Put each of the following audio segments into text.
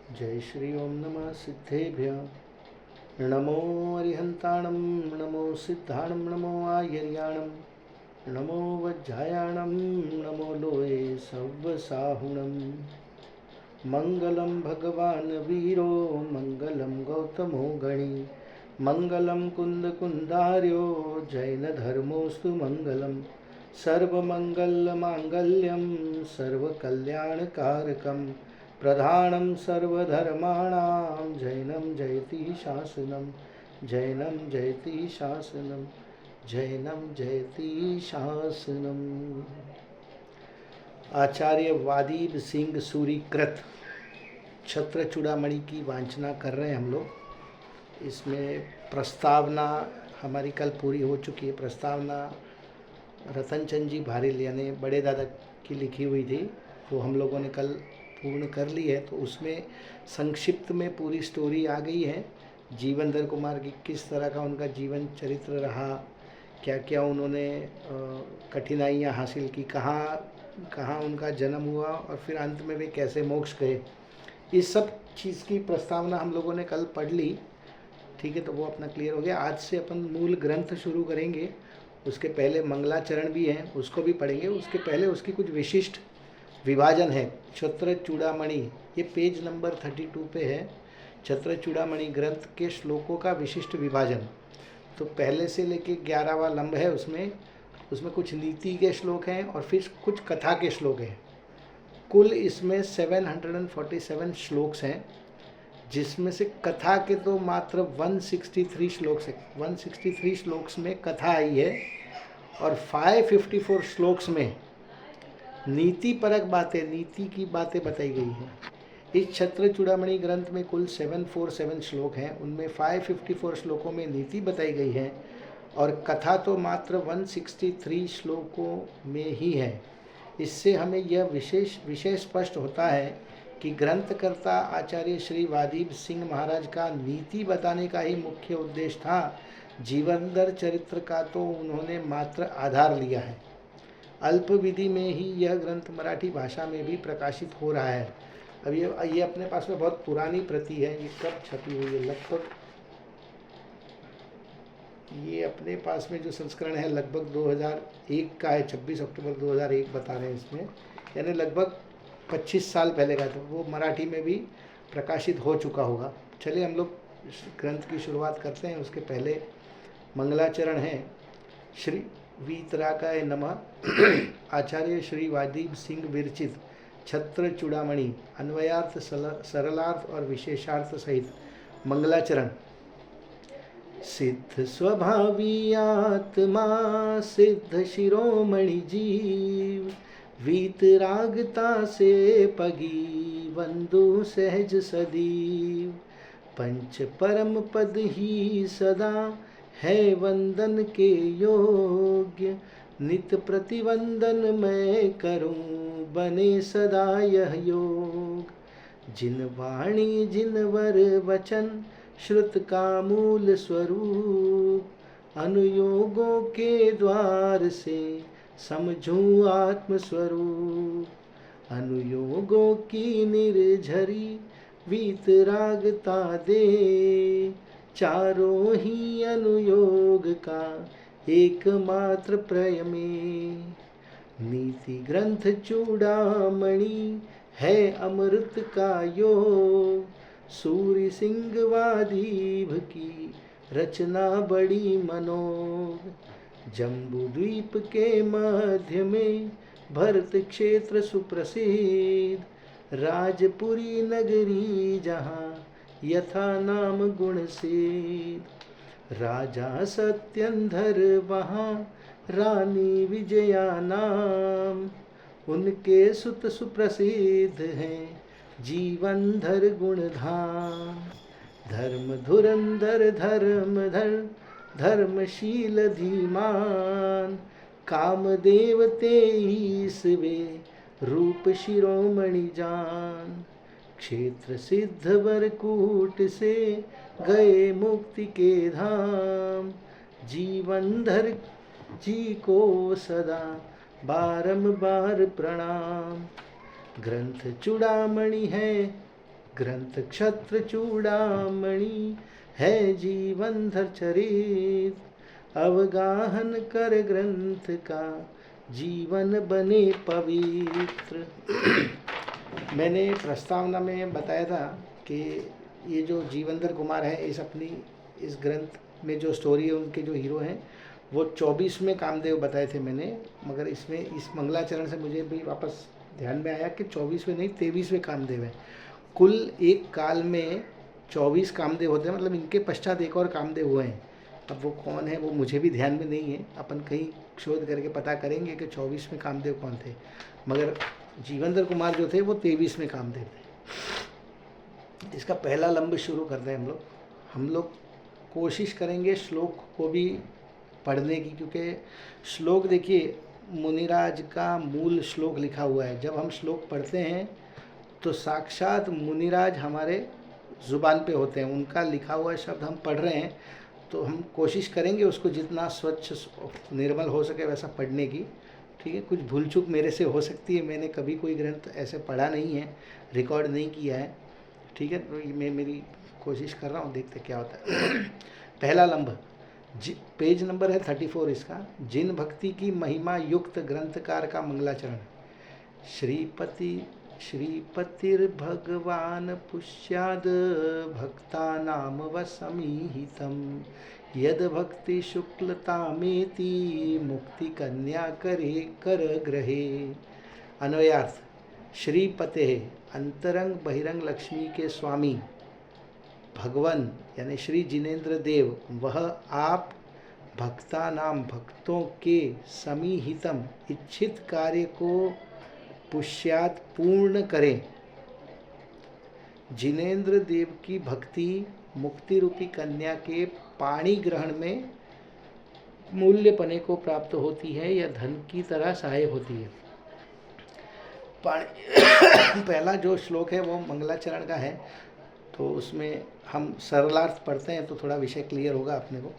जय श्री ओम नमः सिद्धेभ्य नमो अरिहंताणं नमो सिद्धाणं नमो आयर्याणं नमो वज्रायाणं नमो लोये सव्वसाहुणं मंगलं भगवान् वीरो मंगलं गौतमो गणी मंगलं कुन्दकुन्दार्यो जैनधर्मोऽस्तु मंगलं सर्वमङ्गलमाङ्गल्यं सर्वकल्याणकारकं प्रधानं सर्वधर्माणां जैनं जयति शासनं जैनं जयति शासनं जैनं जयति शासनम। आचार्य वादीब सिंह सूरीकृत छत्र चूड़ामणि की वांछना कर रहे हैं हम लोग। इसमें प्रस्तावना हमारी कल पूरी हो चुकी है। प्रस्तावना रतनचंद जी भारेलिया ने बड़े दादा की लिखी हुई थी, वो हम लोगों ने कल पूर्ण कर ली है। तो उसमें संक्षिप्त में पूरी स्टोरी आ गई है। जीवनधर कुमार की किस तरह का उनका जीवन चरित्र रहा, क्या क्या उन्होंने कठिनाइयाँ हासिल की, कहाँ उनका जन्म हुआ और फिर अंत में वे कैसे मोक्ष गए, इस सब चीज़ की प्रस्तावना हम लोगों ने कल पढ़ ली। ठीक है, तो वो अपना क्लियर हो गया। आज से अपन मूल ग्रंथ शुरू करेंगे। उसके पहले मंगलाचरण भी है, उसको भी पढ़ेंगे। उसके पहले उसकी कुछ विशिष्ट विभाजन है। छत्र चूड़ामणि, ये पेज नंबर 32 पे है। छत्र चूड़ामणि ग्रंथ के श्लोकों का विशिष्ट विभाजन। तो पहले से लेके 11वां लंब है, उसमें कुछ नीति के श्लोक हैं और फिर कुछ कथा के श्लोक हैं। कुल इसमें 747 श्लोक्स हैं, जिसमें से कथा के तो मात्र 163 श्लोक्स है। 163 श्लोक्स में कथा आई है और 554 श्लोक्स में नीति परक बातें, नीति की बातें बताई गई हैं। इस छत्र चूड़ामणि ग्रंथ में कुल 747 श्लोक हैं, उनमें 554 श्लोकों में नीति बताई गई है और कथा तो मात्र 163 श्लोकों में ही है। इससे हमें यह विषय स्पष्ट होता है कि ग्रंथकर्ता आचार्य श्री वादीब सिंह महाराज का नीति बताने का ही मुख्य उद्देश्य था। जीवनधर चरित्र का तो उन्होंने मात्र आधार लिया है। अल्प विधि में ही यह ग्रंथ मराठी भाषा में भी प्रकाशित हो रहा है। अब ये अपने पास में बहुत पुरानी प्रति है। ये कब छपी हुई है? लगभग ये अपने पास में जो संस्करण है लगभग 2001 का है। 26 अक्टूबर 2001 बता रहे हैं इसमें, यानी लगभग 25 साल पहले का। तो वो मराठी में भी प्रकाशित हो चुका होगा। चलिए हम लोग ग्रंथ की शुरुआत करते हैं। उसके पहले मंगलाचरण है। श्री वीतरागाय नमः। आचार्य श्री वादीब सिंह विरचित छत्र चूड़ामणि अन्वयार्थ, सरलार्थ और विशेषार्थ सहित मंगलाचरण। सिद्ध स्वभावी आत्मा सिद्ध शिरोमणि जीव, वीतरागता से पगी वंदु सहज सदीव। पंच परम पद ही सदा है वंदन के योग्य, नित प्रतिवंदन मैं करूं बने सदा यह योग। जिन वाणी जिन वर वचन श्रुत का मूल स्वरूप, अनुयोगों के द्वार से समझूं आत्म स्वरूप। अनुयोगों की निर्झरी वीतरागता दे, चारों ही अनुयोग का एकमात्र प्रय में। नीति ग्रंथ चूड़ामणि है अमृत का योग, सूर्य सिंह वादीभ की रचना बड़ी मनोग। जम्बू द्वीप के मध्य में भरत क्षेत्र सुप्रसिद्ध, राजपुरी नगरी जहाँ यथा नाम गुण सिद्ध। राजा सत्यंधर वहाँ रानी विजया नाम, उनके सुत सुप्रसिद्ध हैं जीवनधर गुणधाम। धर्म धुरंधर धर्मधर धर्मशील धीमान, कामदेव तेईस वे रूप शिरोमणि जान। क्षेत्र सिद्ध वरकूट से गए मुक्ति के धाम, जीवनधर जी को सदा बारंबार प्रणाम। ग्रंथ चूड़ामणि है ग्रंथ क्षत्र चूड़ामणि है जीवन धर चरित, अवगाहन कर ग्रंथ का जीवन बने पवित्र। मैंने प्रस्तावना में बताया था कि ये जो जीवनधर कुमार है इस ग्रंथ में जो स्टोरी है, उनके जो हीरो हैं वो 24वें कामदेव बताए थे मैंने, मगर इसमें इस मंगलाचरण से मुझे भी वापस ध्यान में आया कि 24वें नहीं 23वें कामदेव है। कुल एक काल में 24 कामदेव होते हैं, मतलब इनके पश्चात एक और कामदेव हुए हैं। अब वो कौन है वो मुझे भी ध्यान में नहीं है, अपन कहीं शोध करके पता करेंगे कि 24वें कामदेव कौन थे, मगर जीवनधर कुमार जो थे वो 23वें कामदेव थे। इसका पहला लंब शुरू करते हैं हम लोग कोशिश करेंगे श्लोक को भी पढ़ने की, क्योंकि श्लोक देखिए मुनिराज का मूल श्लोक लिखा हुआ है। जब हम श्लोक पढ़ते हैं तो साक्षात मुनिराज हमारे ज़ुबान पे होते हैं, उनका लिखा हुआ शब्द हम पढ़ रहे हैं, तो हम कोशिश करेंगे उसको जितना स्वच्छ निर्मल हो सके वैसा पढ़ने की। ठीक है, कुछ भूल चूक मेरे से हो सकती है, मैंने कभी कोई ग्रंथ ऐसे पढ़ा नहीं है, रिकॉर्ड नहीं किया है। ठीक है, तो मैं मेरी कोशिश कर रहा हूँ, देखते क्या होता है। पहला लंब पेज नंबर है 34 इसका। जिन भक्ति की महिमा युक्त ग्रंथकार का मंगलाचरण। श्रीपतिर्भगवान पुष्याद भक्तानाम वसमीहितं, यद भक्ति शुक्लतामेति मुक्ति कन्या करे कर ग्रहे। अन्वयार्थ। श्रीपते अंतरंग बहिरंग लक्ष्मी के स्वामी भगवान यानी श्री जिनेन्द्र देव, वह आप भक्ता नाम भक्तों के समीहितम इच्छित कार्य को पुष्यात पूर्ण करें। जिनेन्द्र देव की भक्ति मुक्ति रूपी कन्या के पाणी ग्रहण में मूल्य पने को प्राप्त होती है या धन की तरह सहायक होती है। पहला जो श्लोक है वो मंगलाचरण का है, तो उसमें हम सरलार्थ पढ़ते हैं तो थोड़ा विषय क्लियर होगा अपने को।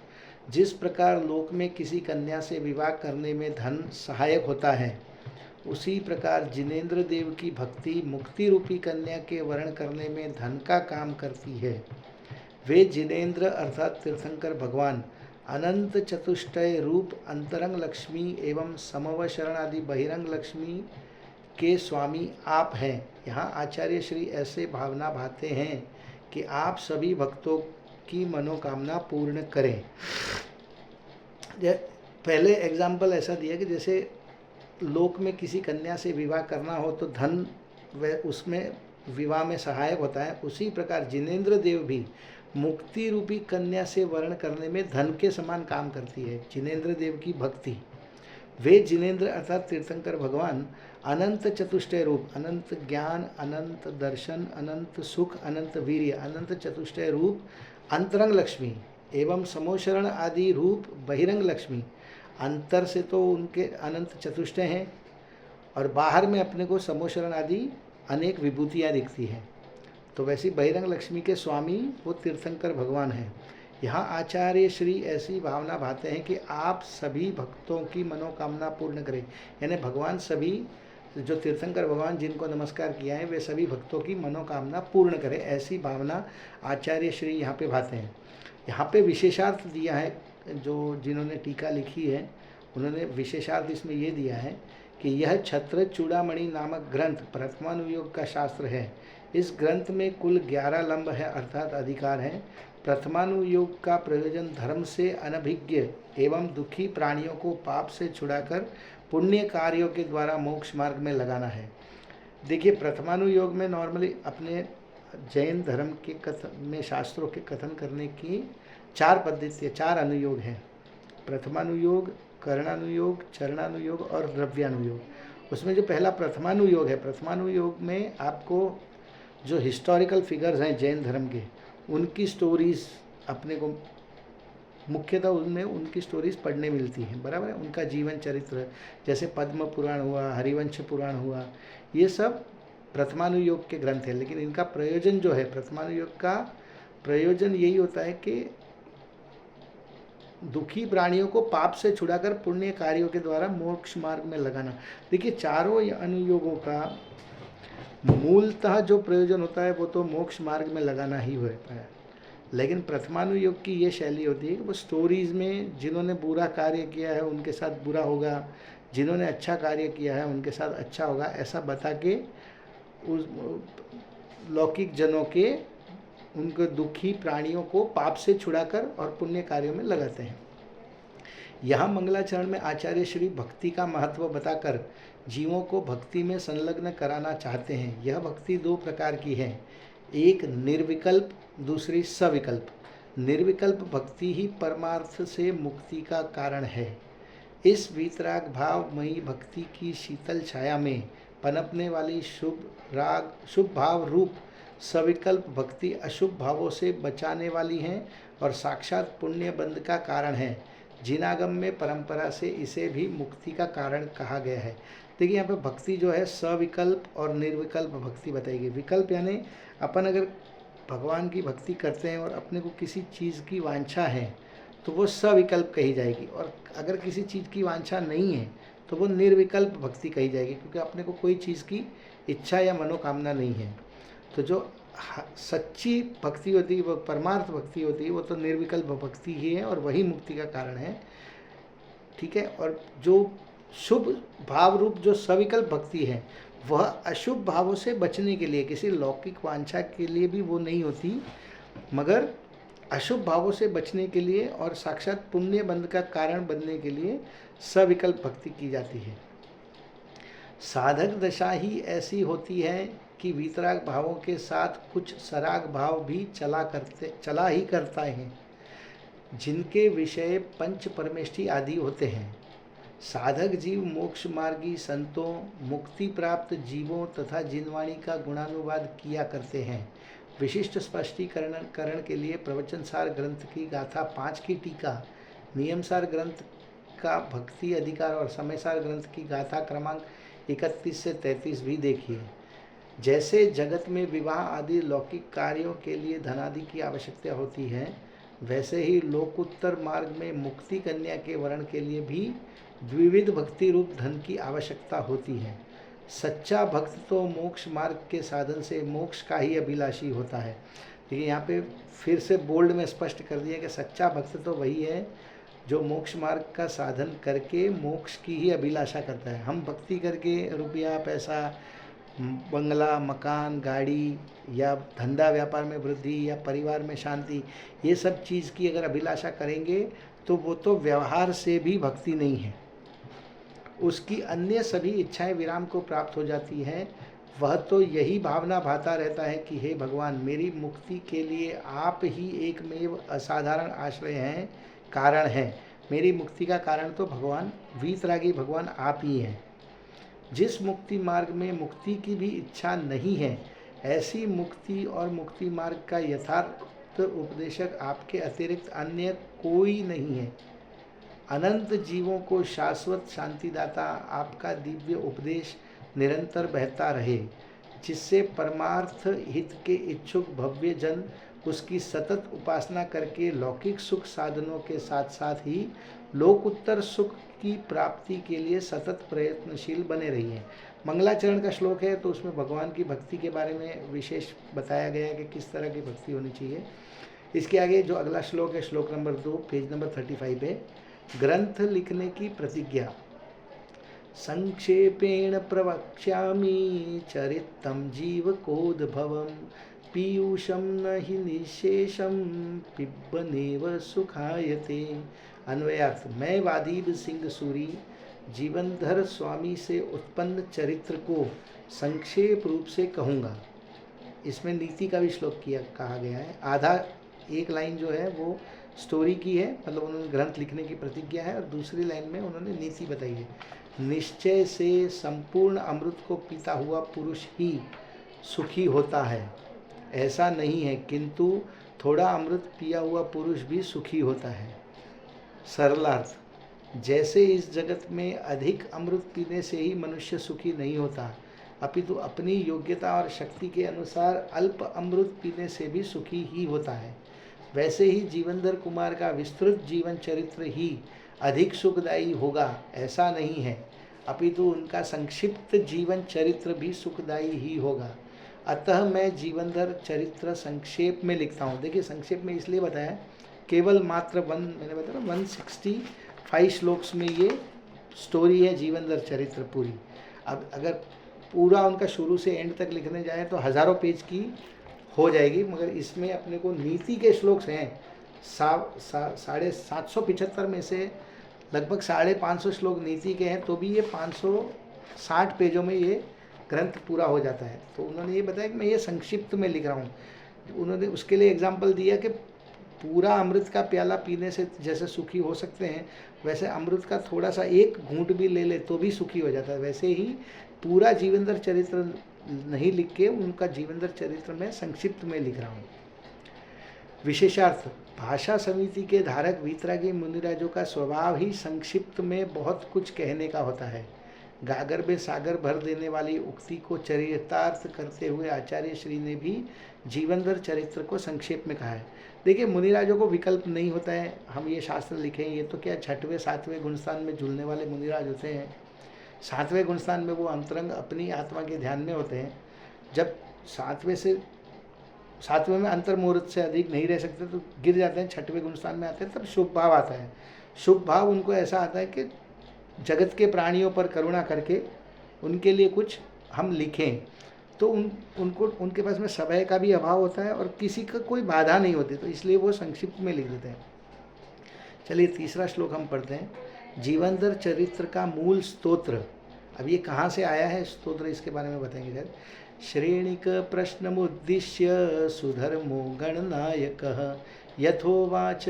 जिस प्रकार लोक में किसी कन्या से विवाह करने में धन सहायक होता है, उसी प्रकार जिनेन्द्र देव की भक्ति मुक्ति रूपी कन्या के वर्ण करने में धन का काम करती है। वे जिनेन्द्र अर्थात तीर्थंकर भगवान अनंत चतुष्टय रूप अंतरंग लक्ष्मी एवं समव शरण आदि बहिरंग लक्ष्मी के स्वामी आप हैं। यहाँ आचार्य श्री ऐसे भावना भाते हैं कि आप सभी भक्तों की मनोकामना पूर्ण करें। पहले एग्जाम्पल ऐसा दिया कि जैसे लोक में किसी कन्या से विवाह करना हो तो धन वह उसमें विवाह में सहायक होता है, उसी प्रकार जिनेन्द्र देव भी मुक्ति रूपी कन्या से वर्ण करने में धन के समान काम करती है। जिनेन्द्र देव की भक्ति, वे जिनेन्द्र अर्थात तीर्थंकर भगवान अनंत चतुष्टय रूप, अनंत ज्ञान, अनंत दर्शन, अनंत सुख, अनंत वीर्य, अनंत चतुष्टय रूप अंतरंग लक्ष्मी एवं समोशरण आदि रूप बहिरंग लक्ष्मी। अंतर से तो उनके अनंत चतुष्टय हैं और बाहर में अपने को समोशरण आदि अनेक विभूतियाँ दिखती हैं, तो वैसी बहिरंग लक्ष्मी के स्वामी वो तीर्थंकर भगवान हैं। यहाँ आचार्य श्री ऐसी भावना भाते हैं कि आप सभी भक्तों की मनोकामना पूर्ण करें, यानी भगवान सभी जो तीर्थंकर भगवान जिनको नमस्कार किया है वे सभी भक्तों की मनोकामना पूर्ण करें, ऐसी भावना आचार्य श्री यहाँ पे भाते हैं। यहाँ पे विशेषार्थ दिया है, जो जिन्होंने टीका लिखी है उन्होंने विशेषार्थ इसमें ये दिया है कि यह छत्र चूड़ामणि नामक ग्रंथ प्रथमानुयोग का शास्त्र है। इस ग्रंथ में कुल 11 लंब है अर्थात अधिकार हैं। प्रथमानुयोग का प्रयोजन धर्म से अनभिज्ञ एवं दुखी प्राणियों को पाप से छुड़ाकर पुण्य कार्यों के द्वारा मोक्ष मार्ग में लगाना है। देखिए प्रथमानुयोग में नॉर्मली अपने जैन धर्म के कथन में शास्त्रों के कथन करने की 4 पद्धति 4 अनुयोग हैं। प्रथमानुयोग, करणानुयोग, चरणानुयोग और द्रव्यानुयोग। उसमें जो पहला प्रथमानुयोग है, प्रथमानुयोग में आपको जो हिस्टोरिकल फिगर्स हैं जैन धर्म के, उनकी स्टोरीज़ अपने को मुख्यतः उनमें उनकी स्टोरीज़ पढ़ने मिलती हैं, बराबर है। उनका जीवन चरित्र जैसे पद्म पुराण हुआ, हरिवंश पुराण हुआ, ये सब प्रथमानुयोग के ग्रंथ हैं। लेकिन इनका प्रयोजन जो है, प्रथमानुयोग का प्रयोजन यही होता है कि दुखी प्राणियों को पाप से छुड़ाकर पुण्य कार्यों के द्वारा मोक्ष मार्ग में लगाना। देखिए चारों अनुयोगों का मूलतः जो प्रयोजन होता है वो तो मोक्ष मार्ग में लगाना ही होता है, लेकिन प्रथमानुयोग की ये शैली होती है कि वो स्टोरीज़ में जिन्होंने बुरा कार्य किया है उनके साथ बुरा होगा, जिन्होंने अच्छा कार्य किया है उनके साथ अच्छा होगा, ऐसा बता के उस लौकिक जनों के उनके दुखी प्राणियों को पाप से छुड़ाकर और पुण्य कार्यों में लगाते हैं। यहाँ मंगलाचरण में आचार्य श्री भक्ति का महत्व बताकर जीवों को भक्ति में संलग्न कराना चाहते हैं। यह भक्ति दो प्रकार की है, एक निर्विकल्प, दूसरी सविकल्प। निर्विकल्प भक्ति ही परमार्थ से मुक्ति का कारण है। इस वीतराग भावमयी भक्ति की शीतल छाया में पनपने वाली शुभ भाव रूप सविकल्प भक्ति अशुभ भावों से बचाने वाली है और साक्षात पुण्य बंध का कारण है। जिनागम में परंपरा से इसे भी मुक्ति का कारण कहा गया है। देखिए यहाँ पे भक्ति जो है सविकल्प और निर्विकल्प भक्ति बताएगी। विकल्प यानी अपन अगर भगवान की भक्ति करते हैं और अपने को किसी चीज़ की वांछा है तो वो सविकल्प कही जाएगी, और अगर किसी चीज़ की वांछा नहीं है तो वो निर्विकल्प भक्ति कही जाएगी, क्योंकि अपने को कोई चीज़ की इच्छा या मनोकामना नहीं है। तो जो सच्ची भक्ति होती है, वो परमार्थ भक्ति होती है, वो तो निर्विकल्प भक्ति ही है और वही मुक्ति का कारण है। ठीक है। और जो शुभ भाव रूप जो सविकल्प भक्ति है वह अशुभ भावों से बचने के लिए, किसी लौकिक वांछा के लिए भी वो नहीं होती, मगर अशुभ भावों से बचने के लिए और साक्षात पुण्य बंध का कारण बनने के लिए सविकल्प भक्ति की जाती है। साधक दशा ही ऐसी होती है कि वीतराग भावों के साथ कुछ सराग भाव भी चला ही करता है, जिनके विषय पंच परमेष्ठी आदि होते हैं। साधक जीव मोक्ष मार्गी संतों, मुक्ति प्राप्त जीवों तथा जिनवाणी का गुणानुवाद किया करते हैं। विशिष्ट स्पष्टीकरण के लिए प्रवचनसार ग्रंथ की गाथा 5 की टीका, नियमसार ग्रंथ का भक्ति अधिकार और समयसार ग्रंथ की गाथा क्रमांक 31 से 33 भी देखिए। जैसे जगत में विवाह आदि लौकिक कार्यों के लिए धनादि की आवश्यकता होती है, वैसे ही लोकोत्तर मार्ग में मुक्ति कन्या के वरण के लिए भी द्विविध भक्ति रूप धन की आवश्यकता होती है। सच्चा भक्त तो मोक्ष मार्ग के साधन से मोक्ष का ही अभिलाषी होता है। देखिए यहाँ पे फिर से बोल्ड में स्पष्ट कर दिया कि सच्चा भक्त तो वही है जो मोक्ष मार्ग का साधन करके मोक्ष की ही अभिलाषा करता है। हम भक्ति करके रुपया, पैसा, बंगला, मकान, गाड़ी या धंधा व्यापार में वृद्धि या परिवार में शांति, ये सब चीज़ की अगर अभिलाषा करेंगे तो वो तो व्यवहार से भी भक्ति नहीं है। उसकी अन्य सभी इच्छाएं विराम को प्राप्त हो जाती हैं। वह तो यही भावना भाता रहता है कि हे भगवान, मेरी मुक्ति के लिए आप ही एकमेव असाधारण आश्रय हैं, कारण हैं। मेरी मुक्ति का कारण तो भगवान, वीतरागी भगवान आप ही हैं। जिस मुक्ति मार्ग में मुक्ति की भी इच्छा नहीं है, ऐसी मुक्ति और मुक्ति मार्ग का यथार्थ उपदेशक आपके अतिरिक्त अन्य कोई नहीं है। अनंत जीवों को शाश्वत शांतिदाता आपका दिव्य उपदेश निरंतर बहता रहे, जिससे परमार्थ हित के इच्छुक भव्य जन उसकी सतत उपासना करके लौकिक सुख साधनों के साथ साथ ही लोकोत्तर सुख की प्राप्ति के लिए सतत प्रयत्नशील बने रहिए। मंगलाचरण का श्लोक है, तो उसमें भगवान की भक्ति के बारे में विशेष बताया गया है कि किस तरह की भक्ति होनी चाहिए। इसके आगे जो अगला श्लोक है, श्लोक नंबर 2, पेज नंबर 35 है। ग्रंथ लिखने की प्रतिज्ञा। संक्षेपेण प्रवक्ष्यामि चरित्रं जीवकोद्भवं, पीयूषं न हि निशेषं पिबनेव सुखायते। अन्वयार्थ। मैं वादीब सिंह सूरी जीवनधर स्वामी से उत्पन्न चरित्र को संक्षेप रूप से कहूँगा। इसमें नीति का भी श्लोक कहा गया है। आधा एक लाइन जो है वो स्टोरी की है, मतलब उन्होंने ग्रंथ लिखने की प्रतिज्ञा है, और दूसरी लाइन में उन्होंने नीति बताई है। निश्चय से संपूर्ण अमृत को पीता हुआ पुरुष ही सुखी होता है, ऐसा नहीं है, किंतु थोड़ा अमृत पिया हुआ पुरुष भी सुखी होता है। सरलार्थ। जैसे इस जगत में अधिक अमृत पीने से ही मनुष्य सुखी नहीं होता, अपितु अपनी योग्यता और शक्ति के अनुसार अल्प अमृत पीने से भी सुखी ही होता है, वैसे ही जीवनधर कुमार का विस्तृत जीवन चरित्र ही अधिक सुखदायी होगा, ऐसा नहीं है। अपितु उनका संक्षिप्त जीवन चरित्र भी सुखदायी ही होगा। अतः मैं जीवनधर चरित्र संक्षेप में लिखता हूँ। देखिए संक्षेप में इसलिए बताया, केवल मात्र मैंने बताया 165 श्लोक्स में ये स्टोरी है जीवनधर चरित्र पूरी। अब अगर पूरा उनका शुरू से एंड तक लिखने जाए तो हज़ारों पेज की हो जाएगी, मगर इसमें अपने को नीति के श्लोक्स हैं 775 में से लगभग 550 श्लोक नीति के हैं, तो भी ये 560 पेजों में ये ग्रंथ पूरा हो जाता है। तो उन्होंने ये बताया कि मैं ये संक्षिप्त में लिख रहा हूँ। उन्होंने उसके लिए एग्जाम्पल दिया कि पूरा अमृत का प्याला पीने से जैसे सुखी हो सकते हैं, वैसे अमृत का थोड़ा सा एक घूंट भी ले ले तो भी सुखी हो जाता है। वैसे ही पूरा जीवनधर चरित्र नहीं लिख के उनका जीवनधर चरित्र में संक्षिप्त में लिख रहा हूँ। विशेषार्थ, भाषा समिति के धारक वीतरागी मुनिराजों का स्वभाव ही संक्षिप्त में बहुत कुछ कहने का होता है। गागर में सागर भर देने वाली उक्ति को चरितार्थ करते हुए आचार्य श्री ने भी जीवनधर चरित्र को संक्षेप में कहा है। देखिए मुनिराजों को विकल्प नहीं होता है, हम ये शास्त्र लिखें, ये तो क्या 6वें 7वें गुणस्थान में झूलने वाले मुनिराज होते हैं। 7वें गुणस्थान में वो अंतरंग अपनी आत्मा के ध्यान में होते हैं। जब 7वें में अंतर मुहूर्त से अधिक नहीं रह सकते तो गिर जाते हैं, 6वें गुणस्थान में आते हैं, तब शुभ भाव आता है। शुभ भाव उनको ऐसा आता है कि जगत के प्राणियों पर करुणा करके उनके लिए कुछ हम लिखें, तो उनको उनके पास में समय का भी अभाव होता है और किसी का कोई बाधा नहीं होती, तो इसलिए वो संक्षिप्त में लिख देते हैं। चलिए तीसरा श्लोक हम पढ़ते हैं। जीवनधर चरित्र का मूल स्तोत्र, अब ये कहाँ से आया है स्तोत्र, इसके बारे में बताएंगे सर। श्रेणिक प्रश्नमुद्दिश्य सुधर्मो गणनायकः यथोवाच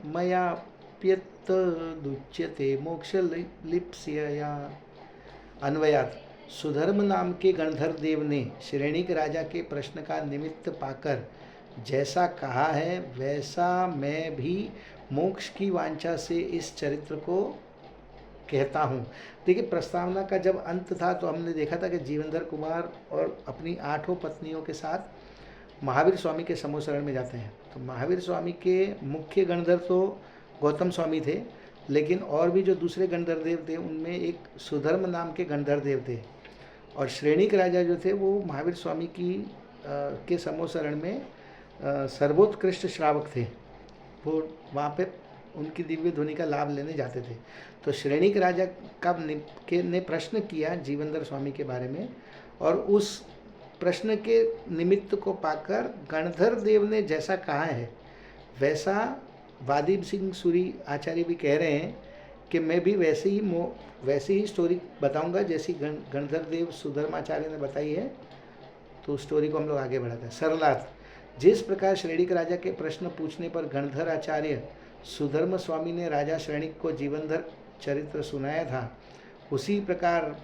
मयाप्यत्तदुच्यते मोक्षलिप्स्यया। अन्वयात्, सुधर्म नाम के गणधर देव ने श्रेणिक राजा के प्रश्न का निमित्त पाकर जैसा कहा है, वैसा मैं भी मोक्ष की वांछा से इस चरित्र को कहता हूँ। देखिए प्रस्तावना का जब अंत था तो हमने देखा था कि जीवनधर कुमार और अपनी 8 पत्नियों के साथ महावीर स्वामी के समूह शरण में जाते हैं। तो महावीर स्वामी के मुख्य गणधर तो गौतम स्वामी थे, लेकिन और भी जो दूसरे गणधर देव थे उनमें एक सुधर्म नाम के गणधर देव थे, और श्रेणिक राजा जो थे वो महावीर स्वामी के समूह शरण में सर्वोत्कृष्ट श्रावक थे। वो वहाँ पे उनकी दिव्य ध्वनि का लाभ लेने जाते थे। तो श्रेणिक राजा ने प्रश्न किया जीवनधर स्वामी के बारे में, और उस प्रश्न के निमित्त को पाकर गणधर देव ने जैसा कहा है वैसा वादीप सिंह सूरी आचार्य भी कह रहे हैं कि मैं भी वैसे ही स्टोरी बताऊंगा जैसी गणधर देव सुधर्माचार्य ने बताई है। तो स्टोरी को हम लोग आगे बढ़ाते हैं। सरलार्थ, जिस प्रकार श्रेणिक राजा के प्रश्न पूछने पर गणधर आचार्य सुधर्म स्वामी ने राजा श्रेणिक को जीवनधर चरित्र सुनाया था, उसी प्रकार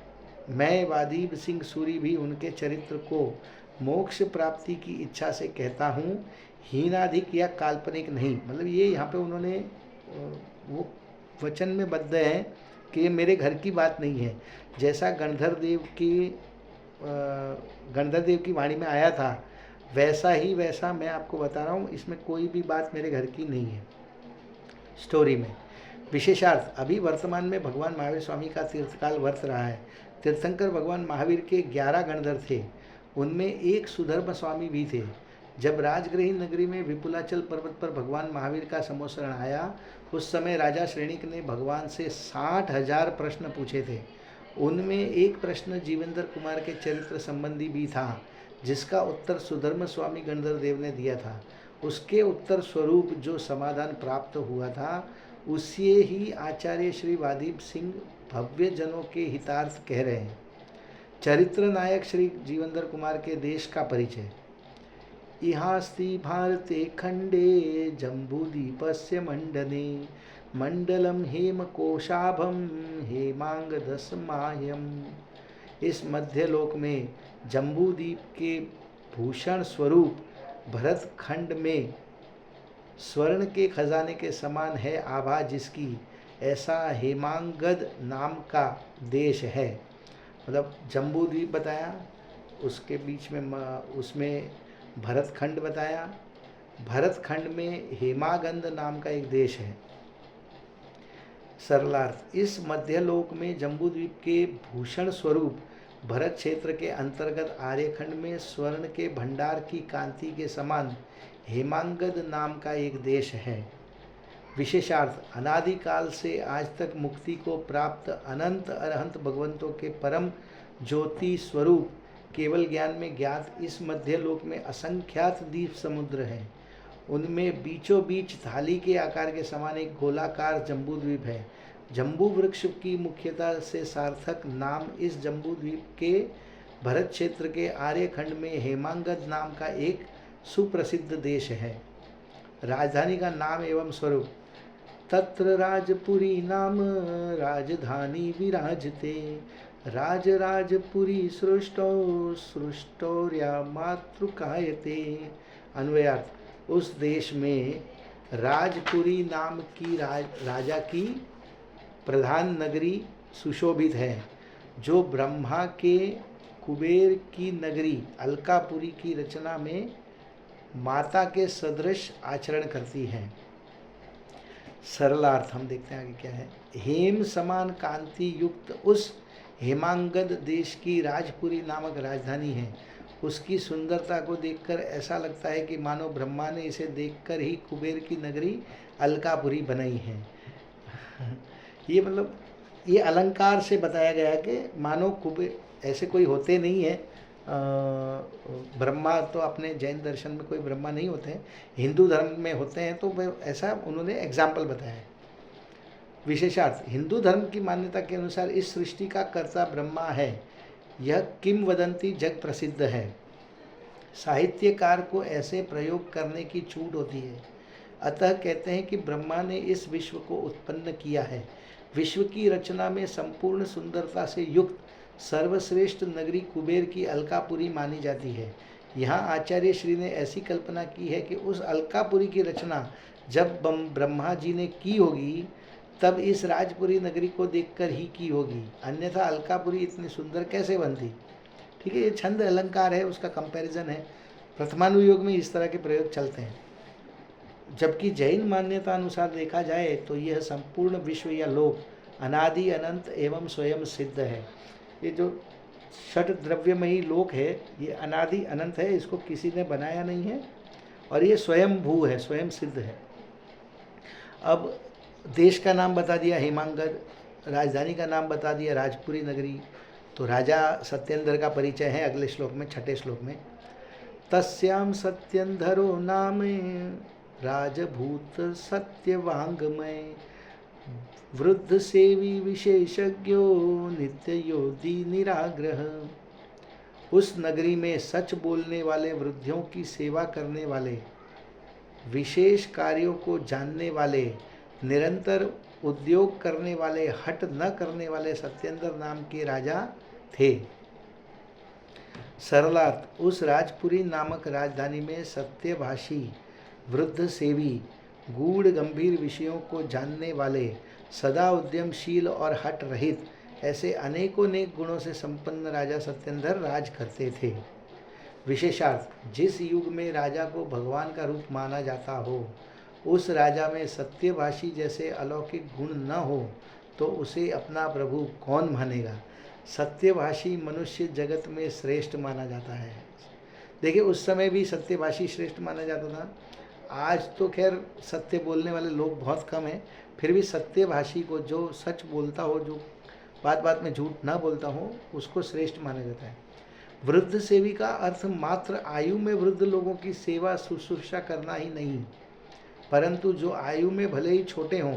मैं वादीप सिंह सूरी भी उनके चरित्र को मोक्ष प्राप्ति की इच्छा से कहता हूँ, हीनाधिक या काल्पनिक नहीं। मतलब ये यहाँ पे उन्होंने वो वचन में बद्ध है कि ये मेरे घर की बात नहीं है। जैसा गणधर देव की वाणी में आया था वैसा मैं आपको बता रहा हूँ, इसमें कोई भी बात मेरे घर की नहीं है स्टोरी में। विशेषार्थ, अभी वर्तमान में भगवान महावीर स्वामी का तीर्थकाल वर्त रहा है। तीर्थंकर भगवान महावीर के 11 गणधर थे, उनमें एक सुधर्म स्वामी भी थे। जब राजगृही नगरी में विपुलाचल पर्वत पर भगवान महावीर का समोसरण आया, उस समय राजा श्रेणिक ने भगवान से 60,000 प्रश्न पूछे थे। उनमें एक प्रश्न जीवनधर कुमार के चरित्र संबंधी भी था, जिसका उत्तर सुधर्म स्वामी गणधर देव ने दिया था। उसके उत्तर स्वरूप जो समाधान प्राप्त हुआ था, उसे ही आचार्य श्री वादीप सिंह भव्य जनों के हितार्थ कह रहे हैं। चरित्र नायक श्री जीवनधर कुमार के देश का परिचय। इहास्ति भारते खंडे जम्बूदीपस्य मंडने मंडलम हेमकोशाभम हेमांगदसमाह्यम। इस मध्यलोक में जम्बूदीप के भूषण स्वरूप भरत खंड में स्वर्ण के खजाने के समान है आभा जिसकी, ऐसा हेमांगद नाम का देश है। मतलब जम्बूद्वीप बताया, उसके बीच में उसमें भरत खंड बताया। भरत खंड में हेमागंध नाम का एक देश है। सरलार्थ, इस मध्यलोक में जम्बूद्वीप के भूषण स्वरूप भरत क्षेत्र के अंतर्गत आर्यखंड में स्वर्ण के भंडार की कांति के समान हेमांगद नाम का एक देश है। विशेषार्थ, अनादिकाल से आज तक मुक्ति को प्राप्त अनंत अरहंत भगवंतों के परम ज्योति स्वरूप केवल ज्ञान में ज्ञात इस मध्यलोक में असंख्यात द्वीप समुद्र हैं। उनमें बीचों बीच थाली के आकार के समान एक गोलाकार जम्बूद्वीप है। जम्बू वृक्ष की मुख्यता से सार्थक नाम इस जम्बूद्वीप के भरत क्षेत्र के आर्यखंड में हेमांगद नाम का एक सुप्रसिद्ध देश है। राजधानी का नाम एवं स्वरूप, तत्र राजपुरी नाम राजधानी विराजते, राज राजपुरी सृष्टो सृष्टौर्या मातृकायते। अन्वयार्थ, उस देश में राजपुरी नाम की राजा की प्रधान नगरी सुशोभित है, जो ब्रह्मा के कुबेर की नगरी अलकापुरी की रचना में माता के सदृश आचरण करती है। सरलार्थ हम देखते हैं आगे क्या है। हेम समान कांति युक्त उस हेमांगद देश की राजपुरी नामक राजधानी है। उसकी सुंदरता को देखकर ऐसा लगता है कि मानो ब्रह्मा ने इसे देखकर ही कुबेर की नगरी अलकापुरी बनाई है। ये मतलब ये अलंकार से बताया गया कि मानो कुबेर, ऐसे कोई होते नहीं है। ब्रह्मा तो अपने जैन दर्शन में कोई ब्रह्मा नहीं होते हैं, हिंदू धर्म में होते हैं, तो ऐसा उन्होंने एग्जाम्पल बताया है। विशेषार्थ, हिंदू धर्म की मान्यता के अनुसार इस सृष्टि का कर्ता ब्रह्मा है। यह किंवदंती जग प्रसिद्ध है। साहित्यकार को ऐसे प्रयोग करने की छूट होती है। अतः कहते हैं कि ब्रह्मा ने इस विश्व को उत्पन्न किया है। विश्व की रचना में संपूर्ण सुंदरता से युक्त सर्वश्रेष्ठ नगरी कुबेर की अलकापुरी मानी जाती है। यहाँ आचार्य श्री ने ऐसी कल्पना की है कि उस अलकापुरी की रचना जब ब्रह्मा जी ने की होगी, तब इस राजपुरी नगरी को देखकर ही की होगी, अन्यथा अलकापुरी इतनी सुंदर कैसे बनती। ठीक है, ये छंद अलंकार है, उसका कंपैरिजन है। प्रथमानुयोग में इस तरह के प्रयोग चलते हैं। जबकि जैन मान्यता अनुसार देखा जाए तो यह संपूर्ण विश्व या लोक अनादि अनंत एवं स्वयं सिद्ध है। ये जो षट द्रव्यमयी लोक है, ये अनादि अनंत है, इसको किसी ने बनाया नहीं है, और ये स्वयं भू है, स्वयं सिद्ध है। अब देश का नाम बता दिया हेमांगद, राजधानी का नाम बता दिया राजपुरी नगरी। तो राजा सत्येंद्र का परिचय है अगले श्लोक में, छठे श्लोक में। तस्याम सत्येंद्रो नाम राजभूत सत्यवांगमय, वृद्ध सेवी विशेषज्ञो नित्य योगी निराग्रह। उस नगरी में सच बोलने वाले, वृद्धियों की सेवा करने वाले, विशेष कार्यों को जानने वाले, निरंतर उद्योग करने वाले, हट न करने वाले सत्येंद्र नाम के राजा थे। सरलार्थ, उस राजपुरी नामक राजधानी में सत्यभाषी, वृद्ध सेवी, गूढ़ गंभीर विषयों को जानने वाले, सदा उद्यमशील और हट रहित, ऐसे अनेकों नेक गुणों से संपन्न राजा सत्येंद्र राज करते थे। विशेषार्थ, जिस युग में राजा को भगवान का रूप माना जाता हो, उस राजा में सत्यभाषी जैसे अलौकिक गुण न हो तो उसे अपना प्रभु कौन मानेगा। सत्यभाषी मनुष्य जगत में श्रेष्ठ माना जाता है। देखिए, उस समय भी सत्यभाषी श्रेष्ठ माना जाता था। आज तो खैर सत्य बोलने वाले लोग बहुत कम हैं, फिर भी सत्यभाषी को, जो सच बोलता हो, जो बात बात में झूठ ना बोलता हो, उसको श्रेष्ठ माना जाता है। वृद्ध सेवी का अर्थ मात्र आयु में वृद्ध लोगों की सेवा शुश्रूषा करना ही नहीं, परंतु जो आयु में भले ही छोटे हों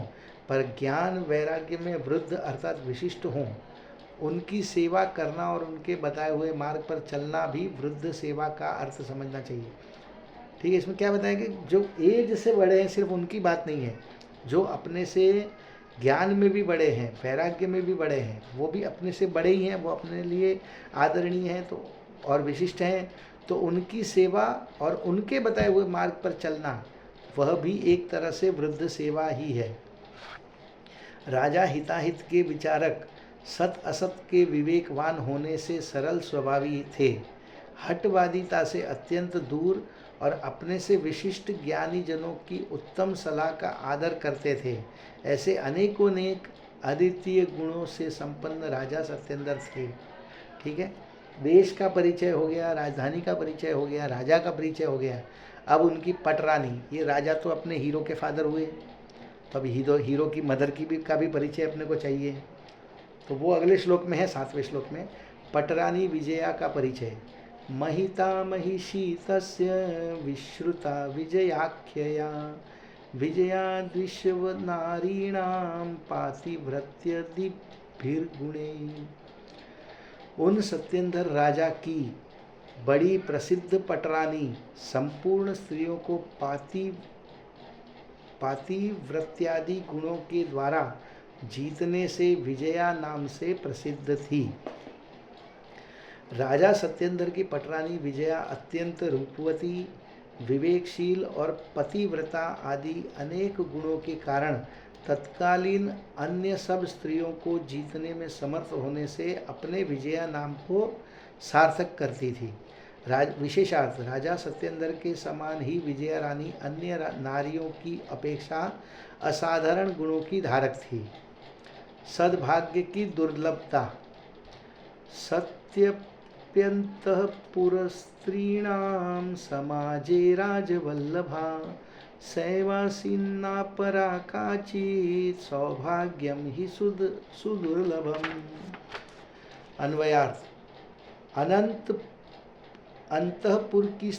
पर ज्ञान वैराग्य में वृद्ध अर्थात विशिष्ट हों, उनकी सेवा करना और उनके बताए हुए मार्ग पर चलना भी वृद्ध सेवा का अर्थ समझना चाहिए। ठीक है, इसमें क्या बताया कि जो एज से बड़े हैं, सिर्फ उनकी बात नहीं है, जो अपने से ज्ञान में भी बड़े हैं, वैराग्य में भी बड़े हैं, वो भी अपने से बड़े ही हैं, वो अपने लिए आदरणीय हैं तो और विशिष्ट हैं, तो उनकी सेवा और उनके बताए हुए मार्ग पर चलना, वह भी एक तरह से वृद्ध सेवा ही है। राजा हिताहित के विचारक, सत असत के विवेकवान होने से सरल स्वभावी थे। हठवादिता से अत्यंत दूर और अपने से विशिष्ट ज्ञानी जनों की उत्तम सलाह का आदर करते थे। ऐसे अनेकों नेक अद्वितीय गुणों से संपन्न राजा सत्येंद्र थे। ठीक है, देश का परिचय हो गया, राजधानी का परिचय हो गया, राजा का परिचय हो गया। अब उनकी पटरानी, ये राजा तो अपने हीरो के फादर हुए, तो अब हीरो की मदर की भी का भी परिचय अपने को चाहिए। तो वो अगले श्लोक में है, 7वें श्लोक में, पटरानी विजया का परिचय। महिता महिषी तस्य विश्रुता विजयाख्यया विजया विश्वनारीणां पातिव्रत्य दिभिर्गुणे। उन सत्येंद्र राजा की बड़ी प्रसिद्ध पटरानी संपूर्ण स्त्रियों को पातिव्रत्यादि गुणों के द्वारा जीतने से विजया नाम से प्रसिद्ध थी। राजा सत्येंद्र की पटरानी विजया अत्यंत रूपवती, विवेकशील और पतिव्रता आदि अनेक गुणों के कारण तत्कालीन अन्य सब स्त्रियों को जीतने में समर्थ होने से अपने विजया नाम को सार्थक करती थी। विशेषार्थ, राजा सत्येंद्र के समान ही विजया रानी अन्य नारियों की अपेक्षा असाधारण गुणों की धारक थी। सद्भाग्य की दुर्लभता। सत्यप्यंतःपुरस्त्रीणां समाजे राजवल्लभा सैवासीन्ना परा काचित् सौभाग्यम ही सुदुर्लभम। अन्वयार्थ, अंतःपुर की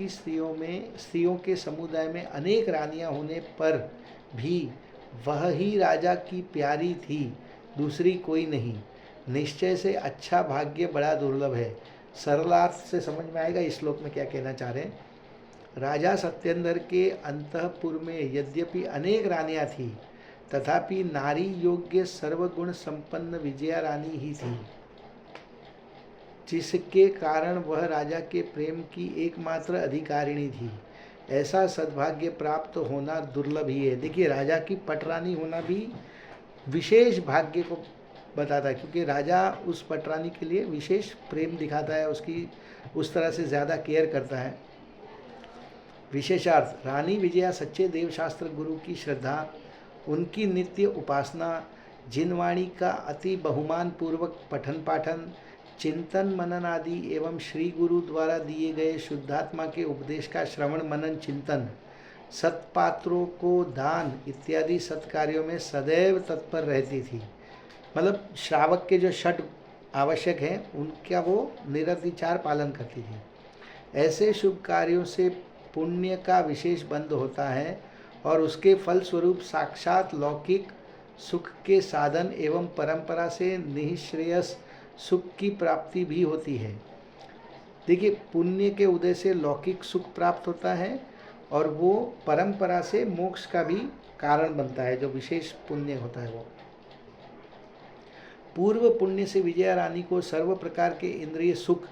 स्त्रियों के समुदाय में अनेक रानियां होने पर भी वह ही राजा की प्यारी थी, दूसरी कोई नहीं। निश्चय से अच्छा भाग्य बड़ा दुर्लभ है। सरलार्थ से समझ में आएगा इस श्लोक में क्या कहना चाह रहे हैं। राजा सत्येंद्र के अंतःपुर में यद्यपि अनेक रानियां थी, तथापि नारी योग्य सर्वगुण संपन्न विजया रानी ही थी, जिसके कारण वह राजा के प्रेम की एकमात्र अधिकारिणी थी। ऐसा सद्भाग्य प्राप्त होना दुर्लभ ही है। देखिए, राजा की पटरानी होना भी विशेष भाग्य को बताता है, क्योंकि राजा उस पटरानी के लिए विशेष प्रेम दिखाता है, उसकी उस तरह से ज़्यादा केयर करता है। विशेषार्थ, रानी विजया सच्चे देवशास्त्र गुरु की श्रद्धा, उनकी नित्य उपासना, जिनवाणी का अति बहुमान पूर्वक पठन पाठन, चिंतन मनन आदि एवं श्री गुरु द्वारा दिए गए शुद्धात्मा के उपदेश का श्रवण मनन चिंतन, सत्पात्रों को दान इत्यादि सत्कार्यों में सदैव तत्पर रहती थी। मतलब श्रावक के जो षट आवश्यक हैं उनका वो निरतिचार पालन करती थी। ऐसे शुभ कार्यों से पुण्य का विशेष बंध होता है और उसके फलस्वरूप साक्षात लौकिक सुख के साधन एवं परंपरा से निःश्रेयस सुख की प्राप्ति भी होती है। देखिए, पुण्य के उदय से लौकिक सुख प्राप्त होता है और वो परंपरा से मोक्ष का भी कारण बनता है, जो विशेष पुण्य होता है वो। पूर्व पुण्य से विजया रानी को सर्व प्रकार के इंद्रिय सुख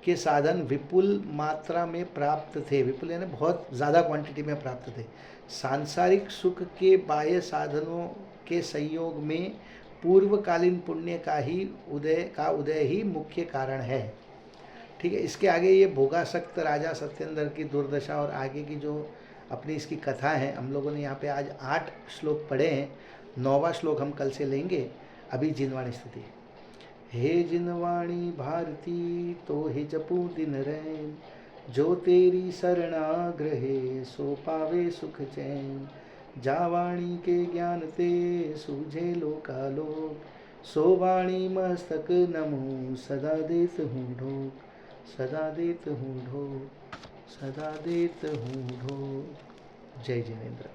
के साधन विपुल मात्रा में प्राप्त थे। विपुल यानी बहुत ज़्यादा क्वांटिटी में प्राप्त थे। सांसारिक सुख के बाह्य साधनों के संयोग में पूर्वकालीन पुण्य का उदय ही मुख्य कारण है। ठीक है, इसके आगे ये भोगासक्त राजा सत्येंद्र की दुर्दशा और आगे की जो अपनी इसकी कथा है, हम लोगों ने यहाँ पे आज 8 श्लोक पढ़े हैं। 9वां श्लोक हम कल से लेंगे। अभी जिनवाणी स्तुति। हे जिनवाणी भारती तो हे जपू दिन रैन, जो तेरी शरणाग्रहे सो पावे सुख चैन। जावाणी के ज्ञान ते सूझे लोकालोक, सो वाणी मस्तक नमो सदा देत हूँ ढोक, सदा देत हूँ ढोक, सदा देत हूँ ढोक। जय जिनेन्द्र।